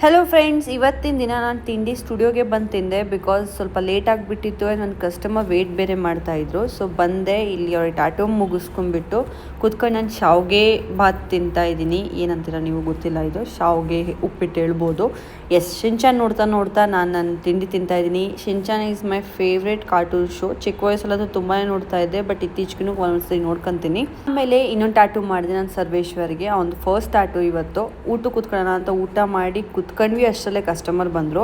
Hello friends, ಇವತ್ತಿನ ದಿನ ನಾನು ತಿಂಡಿ ಸ್ಟುಡಿಯೋಗೆ ಬಂದು ತಿಂದೆ. ಬಿಕಾಸ್ ಸ್ವಲ್ಪ ಲೇಟ್ ಆಗಿಬಿಟ್ಟಿತ್ತು. ನನ್ನ ಕಸ್ಟಮರ್ ವೇಟ್ ಬೇರೆ ಮಾಡ್ತಾಯಿದ್ರು. ಸೊ ಬಂದೆ, ಇಲ್ಲಿ ಅವ್ರ ಟಾಟೋ ಮುಗಿಸ್ಕೊಂಡ್ಬಿಟ್ಟು ಕೂತ್ಕೊಂಡು ನಾನು ಶಾವ್ಗೆ ಭಾತ್ ತಿಂತಾ ಇದ್ದೀನಿ. ಏನಂತೀರ ನೀವು, ಗೊತ್ತಿಲ್ಲ, ಇದು ಶಾವ್ಗೆ ಉಪ್ಪಿಟ್ಟು ಹೇಳ್ಬೋದು. ಎಸ್, ಶಿನ್ಚಾನ್ ನೋಡ್ತಾ ನಾನು ನನ್ನ ತಿಂಡಿ ತಿಂತಾ ಇದ್ದೀನಿ. Shinchan is my favourite cartoon show. ಚಿಕ್ಕ ವಯಸ್ಸಲ್ಲದು ತುಂಬಾ ನೋಡ್ತಾ ಇದ್ದೆ, ಬಟ್ ಇತ್ತೀಚೆಗೂ ಒಂದ್ಸರಿ ನೋಡ್ಕೊತೀನಿ. ಆಮೇಲೆ ಇನ್ನೊಂದು ಟ್ಯಾಟೂ ಮಾಡಿದೆ ನಾನು ಸರ್ವೇಶ್ವರ್ಗೆ. ಅವ್ನು ಫಸ್ಟ್ ಟ್ಯಾಟೂ ಇವತ್ತು. ಊಟ ಕೂತ್ಕೊಳ್ಳೋಣ ಅಂತ ಊಟ ಮಾಡಿ ಕುತ್ಕೊಂಡ್ವಿ, ಅಷ್ಟರಲ್ಲೇ ಕಸ್ಟಮರ್ ಬಂದರು.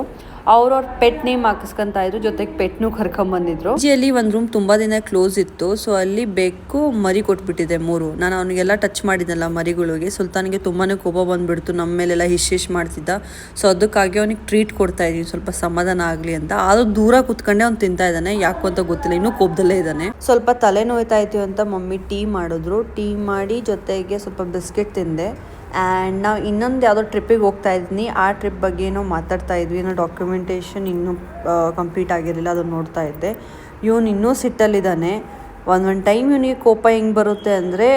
ಅವ್ರ ಪೆಟ್ ನೇಮ್ ಹಾಕಿಸ್ಕೊಂತ ಇದ್ರು, ಜೊತೆಗೆ ಪೆಟ್ನು ಕರ್ಕೊಂಬಂದಿದ್ರು. ಅಲ್ಲಿ ಒಂದು ರೂಮ್ ತುಂಬ ದಿನ ಕ್ಲೋಸ್ ಇತ್ತು. ಸೊ ಅಲ್ಲಿ ಬೆಕ್ಕು ಮರಿ ಕೊಟ್ಬಿಟ್ಟಿದೆ 3. ನಾನು ಅವನಿಗೆಲ್ಲ ಟಚ್ ಮಾಡಿದ್ನಲ್ಲ ಮರಿಗಳಿಗೆ. ಸುಲ್ತಾನ್ಗೆ ತುಂಬಾ ಕೋಪ ಬಂದುಬಿಡ್ತು, ನಮ್ಮ ಮೇಲೆಲ್ಲ ಹಿಶ್ ಮಾಡ್ತಿದ್ದ. ಸೊ ಅದಕ್ಕಾಗಿ ಅವನಿಗೆ ಟ್ರೀಟ್ ಕೊಡ್ತಾ ಇದ್ದೀನಿ, ಸ್ವಲ್ಪ ಸಮಾಧಾನ ಆಗಲಿ ಅಂತ. ಆದರೂ ದೂರ ಕೂತ್ಕೊಂಡೆ ಅವ್ನು ತಿಂತಾ ಇದ್ದಾನೆ, ಯಾಕು ಅಂತ ಗೊತ್ತಿಲ್ಲ, ಇನ್ನೂ ಕೋಪದಲ್ಲೇ ಇದ್ದಾನೆ. ಸ್ವಲ್ಪ ತಲೆ ನೋಯ್ತಾ ಇತ್ತು ಅಂತ ಮಮ್ಮಿ ಟೀ ಮಾಡಿದ್ರು. ಟೀ ಮಾಡಿ ಜೊತೆಗೆ ಸ್ವಲ್ಪ ಬಿಸ್ಕೆಟ್ ತಿಂದೆ. ಆ್ಯಂಡ್ ನಾವು ಇನ್ನೊಂದು ಯಾವುದೋ ಟ್ರಿಪ್ಪಿಗೆ ಹೋಗ್ತಾ ಇದ್ದೀನಿ. ಆ ಟ್ರಿಪ್ ಬಗ್ಗೆ ಏನೋ ಮಾತಾಡ್ತಾ ಇದ್ವಿ. ಏನೋ ಡಾಕ್ಯುಮೆಂಟೇಷನ್ ಇನ್ನೂ ಕಂಪ್ಲೀಟ್ ಆಗಿರಲಿಲ್ಲ, ಅದನ್ನು ನೋಡ್ತಾ ಇದ್ದೆ. ಇವನು ಇನ್ನೂ ಸಿಟ್ಟಲ್ಲಿದ್ದಾನೆ. ಒಂದೊಂದು ಟೈಮ್ ಇವನಿಗೆ ಕೋಪ ಹೆಂಗೆ ಬರುತ್ತೆ ಅಂದರೆ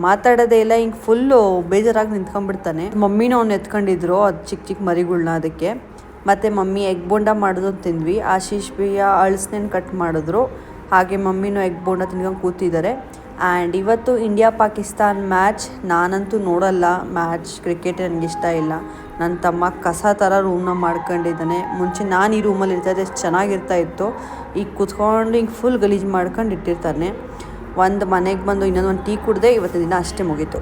ಮಾತಾಡೋದೇ ಇಲ್ಲ, ಹಿಂಗೆ ಫುಲ್ಲು ಬೇಜಾರಾಗಿ ನಿಂತ್ಕೊಂಡ್ಬಿಡ್ತಾನೆ. ಮಮ್ಮಿನೂ ಅವ್ನು ಎತ್ಕೊಂಡಿದ್ರು ಅದು ಚಿಕ್ಕ ಮರಿಗಳ್ನ. ಅದಕ್ಕೆ ಮತ್ತು ಮಮ್ಮಿ ಎಗ್ ಬೋಂಡ ಮಾಡಿದ್ರು ತಿಂದ್ವಿ. ಆಶೀಶ್ ಬಿಯ್ಯ ಅಳಸ್ನೇನು ಕಟ್ ಮಾಡಿದ್ರು. ಹಾಗೆ ಮಮ್ಮಿನೂ ಎಗ್ ಬೋಂಡ ತಿನ್ಕೊಂಡು ಕೂತಿದ್ದಾರೆ. ಆ್ಯಂಡ್ ಇವತ್ತು ಇಂಡಿಯಾ ಪಾಕಿಸ್ತಾನ್ ಮ್ಯಾಚ್. ನಾನಂತೂ ನೋಡಲ್ಲ ಮ್ಯಾಚ್, ಕ್ರಿಕೆಟ್ ನನಗಿಷ್ಟ ಇಲ್ಲ. ನನ್ನ ತಮ್ಮ ಕಸ ಥರ ರೂಮ್ನ ಮಾಡ್ಕೊಂಡಿದ್ದಾನೆ. ಮುಂಚೆ ನಾನು ಈ ರೂಮಲ್ಲಿ ಇರ್ತಾಯಿದ್ದೆ, ಎಷ್ಟು ಚೆನ್ನಾಗಿರ್ತಾ ಇತ್ತು. ಈಗ ಕೂತ್ಕೊಂಡು ಹಿಂಗೆ ಫುಲ್ ಗಲೀಜು ಮಾಡ್ಕೊಂಡು ಇಟ್ಟಿರ್ತಾನೆ. ಒಂದು ಮನೆಗೆ ಬಂದು ಇನ್ನೊಂದು ಟೀ ಕುಡಿದೆ. ಇವತ್ತಿನ ದಿನ ಅಷ್ಟೇ ಮುಗೀತು.